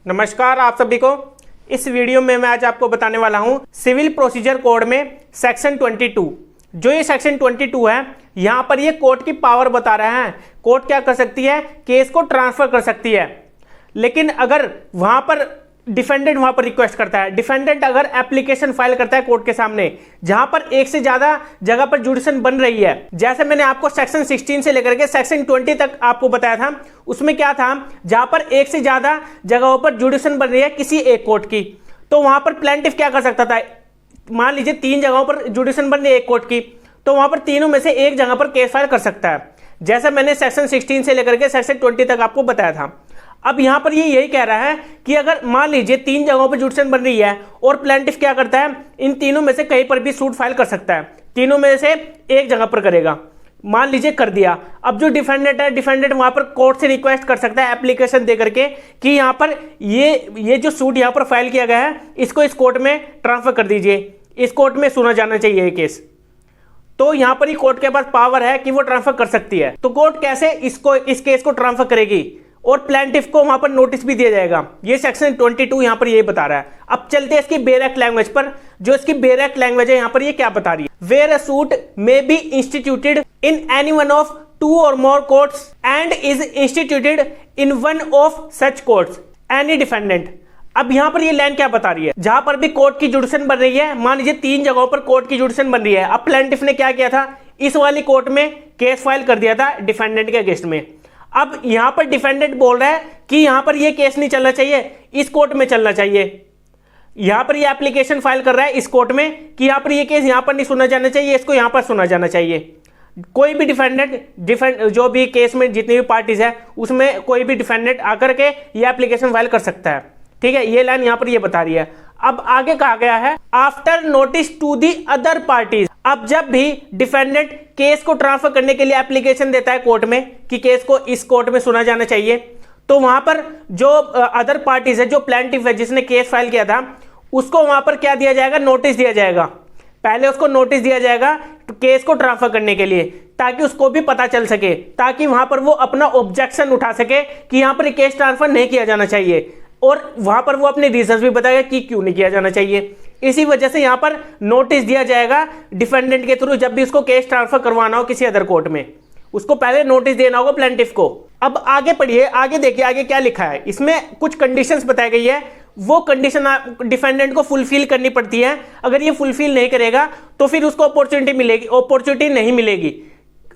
नमस्कार आप सभी को। इस वीडियो में मैं आज आपको बताने वाला हूं सिविल प्रोसीजर कोड में सेक्शन 22। जो ये सेक्शन 22 है, यहां पर ये कोर्ट की पावर बता रहा है। कोर्ट क्या कर सकती है? केस को ट्रांसफर कर सकती है। लेकिन अगर वहां पर डिफेंडेंट वहां पर रिक्वेस्ट करता है, डिफेंडेंट अगर एप्लीकेशन फाइल करता है कोर्ट के सामने जहां पर एक से ज्यादा जगह पर जुडिशन बन रही है, जैसे मैंने आपको सेक्शन 16 से लेकर के सेक्शन 20 तक आपको बताया था, उसमें क्या था, जहां पर एक से ज्यादा जगहों पर जुडिशन बन रही है किसी एक कोर्ट की, तो वहां पर प्लेंटिफ क्या कर सकता था? मान लीजिए 3 जगहों पर जुडिशन बन रही है एक कोर्ट की, तो वहां पर तीनों में से एक जगह पर केस फाइल कर सकता है, जैसा मैंने सेक्शन 16 से लेकर के सेक्शन 20 तक आपको बताया था। अब यहां पर ये यही कह रहा है कि अगर मान लीजिए 3 जगहों पर जुडिशन बन रही है और प्लेंटिफ क्या करता है, इन तीनों में से कहीं पर भी सूट फाइल कर सकता है, तीनों में से एक जगह पर करेगा। मान लीजिए कर दिया, अब जो डिफेंडेंट है, डिफेंडेंट वहां पर कोर्ट से रिक्वेस्ट कर सकता है एप्लीकेशन दे करके कि यहां पर ये जो सूट यहां पर फाइल किया गया है, इसको इस कोर्ट में ट्रांसफर कर दीजिए, इस कोर्ट में सुना जाना चाहिए ये केस। तो यहां पर ही कोर्ट के पास पावर है कि वो ट्रांसफर कर सकती है। तो कोर्ट कैसे इस केस को ट्रांसफर करेगी? और प्लेंटिफ को वहां पर नोटिस भी दिया जाएगा। ये सेक्शन 22 यहां पर ये बता रहा है। अब चलते हैं इसकी बेयर एक्ट लैंग्वेज पर। जो इसकी बेयर एक्ट लैंग्वेज है यहां पर ये क्या बता रही है? Where a suit may be instituted in any one of 2 or more courts and is instituted in one of such courts any defendant. अब यहां पर ये लाइन क्या बता रही है? जहां पर भी कोर्ट की जुडिशन बन रही है, मान लीजिए 3 जगहों पर कोर्ट की जुडिशन बन रही है। अब प्लेंटिफ ने क्या किया था? इस वाली कोर्ट में केस फाइल कर दिया था डिफेंडेंट के अगेंस्ट में। अब यहां पर डिफेंडेंट बोल रहा है कि यहां पर यह केस नहीं चलना चाहिए, इस कोर्ट में चलना चाहिए। यहां पर यह एप्लीकेशन फाइल कर रहा है इस कोर्ट में कि यहां पर यह केस यहां पर नहीं सुना जाना चाहिए, इसको यहां पर सुना जाना चाहिए। कोई भी डिफेंडेंट जो भी केस में जितनी भी पार्टीज है उसमें कोई भी डिफेंडेंट आकर के यह एप्लीकेशन फाइल कर सकता है। ठीक है, ये लाइन यहां पर ये बता रही है। अब आगे कहा गया है after notice to the other parties. अब जब भी डिफेंडेंट केस को ट्रांसफर करने के लिए एप्लीकेशन देता है कोर्ट में कि केस को इस कोर्ट में सुना जाना चाहिए, तो वहां पर जो अदर पार्टीज है, जो प्लेंटिफ है जिसने केस फाइल किया था, उसको वहां पर क्या दिया जाएगा? नोटिस दिया जाएगा। पहले उसको नोटिस दिया जाएगा केस को ट्रांसफर करने के लिए, ताकि उसको भी पता चल सके, ताकि वहां पर वो अपना ऑब्जेक्शन उठा सके कि यहां पर केस ट्रांसफर नहीं किया जाना चाहिए, और वहां पर वो अपने रीजंस भी बताएगा कि क्यों नहीं किया जाना चाहिए। इसी वजह से यहां पर नोटिस दिया जाएगा डिफेंडेंट के थ्रू। जब भी उसको केस ट्रांसफर करवाना हो किसी अदर कोर्ट में, उसको पहले नोटिस देना होगा प्लेंटिफ को। अब आगे पढ़िए, आगे देखिए आगे क्या लिखा है। इसमें कुछ कंडीशंस बताई गई है, वो कंडीशन डिफेंडेंट को फुलफिल करनी पड़ती है। अगर ये फुलफिल नहीं करेगा तो फिर उसको अपॉर्चुनिटी नहीं मिलेगी,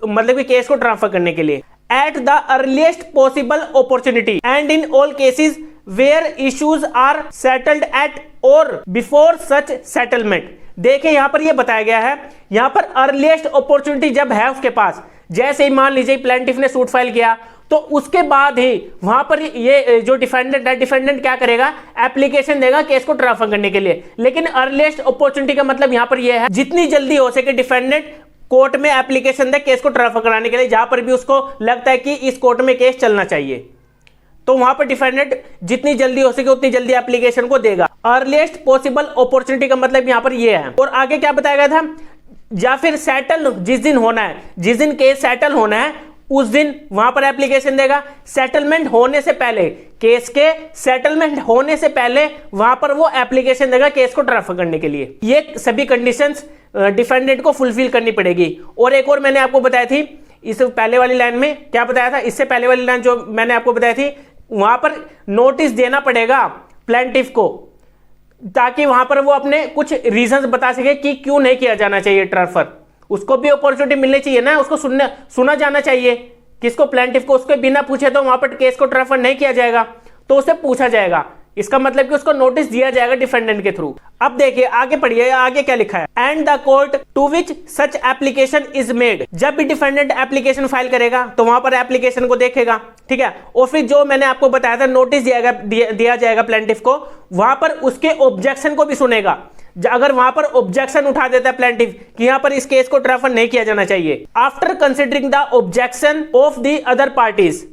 मतलब कि केस को ट्रांसफर करने के लिए। At the earliest possible opportunity and in all cases where issues are settled at or before such settlement. देखिए यहां पर यह बताया गया है, यहां पर अर्लीस्ट अपॉर्चुनिटी जब है उसके पास, जैसे ही मान लीजिए प्लेंटिफ ने सूट फाइल किया, तो उसके बाद ही वहां पर ये जो डिफेंडेंट है, डिफेंडेंट क्या करेगा? एप्लीकेशन देगा केस को ट्रांसफर करने के लिए। लेकिन अर्लीस्ट अपॉर्चुनिटी का मतलब यहां पर यह है जितनी जल्दी हो सके डिफेंडेंट कोर्ट में एप्लीकेशन दे केस को ट्रांसफर कराने के लिए, जहां पर भी उसको लगता है कि इस कोर्ट में केस चलना चाहिए, तो वहां पर डिफेंडेंट जितनी जल्दी हो सके उतनी जल्दी एप्लीकेशन को देगा। अर्लीस्ट पॉसिबल अपॉर्चुनिटी का मतलब यहां पर यह है। और आगे क्या बताया गया था? या फिर सेटल जिस दिन होना है, जिस दिन केस सेटल होना है उस दिन वहां पर एप्लीकेशन देगा। सेटलमेंट होने से पहले, केस के सेटलमेंट होने से पहले वहां पर वो एप्लीकेशन देगा केस को ट्रांसफर करने के लिए। ये सभी कंडीशंस डिफेंडेंट को फुलफिल करनी पड़ेगी। और एक और मैंने आपको बताई थी, इस पहले वाली लाइन में क्या बताया था, इससे पहले वाली लाइन जो मैंने आपको बताई थी, वहां पर नोटिस देना पड़ेगा प्लेंटिफ को, ताकि वहां पर वो अपने कुछ रीजंस बता सके कि क्यों नहीं किया जाना चाहिए ट्रांसफर। उसको भी अपॉर्चुनिटी मिलनी चाहिए ना, उसको सुना जाना चाहिए। किसको? प्लेंटिफ को। उसके बिना पूछे तो वहां पर केस को ट्रांसफर नहीं किया जाएगा, तो उसे पूछा जाएगा। इसका मतलब कि उसको नोटिस दिया जाएगा डिफेंडेंट के थ्रू। अब देखिए आगे पढ़िए, आगे क्या लिखा है? And the court to which such application is made. जब भी डिफेंडेंट एप्लीकेशन फाइल करेगा तो वहां पर एप्लीकेशन को देखेगा, ठीक है, और फिर जो मैंने आपको बताया था नोटिस दिया जाएगा प्लेंटिफ को, वहां पर उसके ऑब्जेक्शन को भी सुनेगा। अगर वहां पर ऑब्जेक्शन उठा देता है प्लेंटिफ कि यहां पर इस केस को ट्रांसफर नहीं किया जाना चाहिए, after considering the objection of the other parties,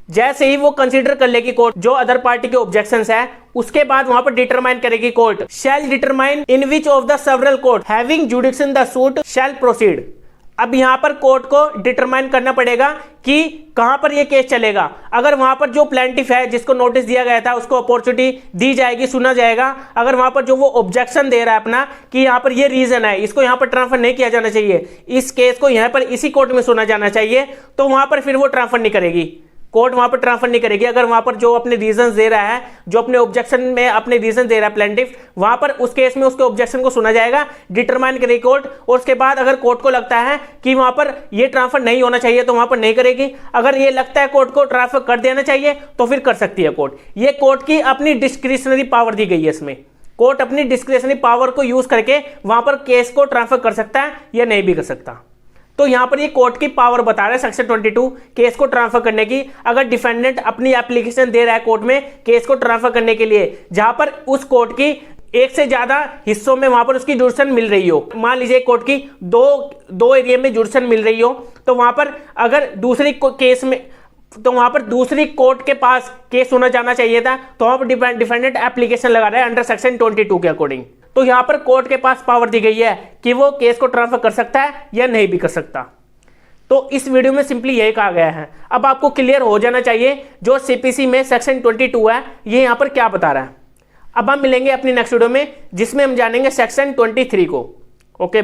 जैसे ही वो कंसीडर कर लेगी कोर्ट जो अदर पार्टी के ऑब्जेक्शंस है, उसके बाद वहां पर डिटरमाइन करेगी court, shall determine in which of the several court having jurisdiction the suit shall proceed. अब यहां पर कोर्ट को डिटरमाइन करना पड़ेगा कि कहां पर यह केस चलेगा। अगर वहां पर जो प्लेंटिफ है जिसको नोटिस दिया गया था उसको अपॉर्चुनिटी दी जाएगी, सुना जाएगा। अगर वहां पर जो वो ऑब्जेक्शन दे रहा है अपना कि यहां पर ये रीजन है, इसको यहां पर ट्रांसफर नहीं किया जाना चाहिए, इस केस को यहां पर इसी कोर्ट में सुना जाना चाहिए, तो वहां पर फिर वो ट्रांसफर नहीं करेगी, कोर्ट वहां पर ट्रांसफर नहीं करेगी। अगर वहां पर जो अपने रीजन दे रहा है, जो अपने ऑब्जेक्शन में अपने रीजन दे रहा है प्लेंटिफ, वहां पर उस केस में उसके ऑब्जेक्शन को सुना जाएगा, डिटरमाइन करेगी कोर्ट, और उसके बाद अगर कोर्ट को लगता है कि वहां पर ये ट्रांसफर नहीं होना चाहिए तो वहां पर नहीं करेगी। अगर ये लगता है कोर्ट को ट्रांसफर कर देना चाहिए तो फिर कर सकती है कोर्ट। ये कोर्ट की अपनी डिस्क्रिशनरी पावर दी गई है। इसमें कोर्ट अपनी डिस्क्रिशनरी पावर को यूज करके वहां पर केस को ट्रांसफर कर सकता है या नहीं भी कर सकता। तो यहां पर ये कोर्ट की पावर बता रहा है सेक्शन 22 केस को ट्रांसफर करने की। अगर डिफेंडेंट अपनी एप्लीकेशन दे रहा है कोर्ट में केस को ट्रांसफर करने के लिए, जहां पर उस कोर्ट की एक से ज्यादा हिस्सों में वहां पर उसकी जुडिशन मिल रही हो, मान लीजिए कोर्ट की दो एरिया में जुडिशन मिल रही हो, तो वहां पर अगर दूसरी केस में, तो वहां पर दूसरी कोर्ट के पास केस होना जाना चाहिए था, तो वहां पर डिफेंडेंट एप्लीकेशन लगा रहा है अंडर सेक्शन 22 के अकॉर्डिंग। तो यहां पर कोर्ट के पास पावर दी गई है कि वो केस को ट्रांसफर कर सकता है या नहीं भी कर सकता। तो इस वीडियो में सिंपली यही कहा गया है। अब आपको क्लियर हो जाना चाहिए जो सीपीसी में सेक्शन 22 है ये यहां पर क्या बता रहा है। अब हम मिलेंगे अपनी नेक्स्ट वीडियो में जिसमें हम जानेंगे सेक्शन 23 को। ओके।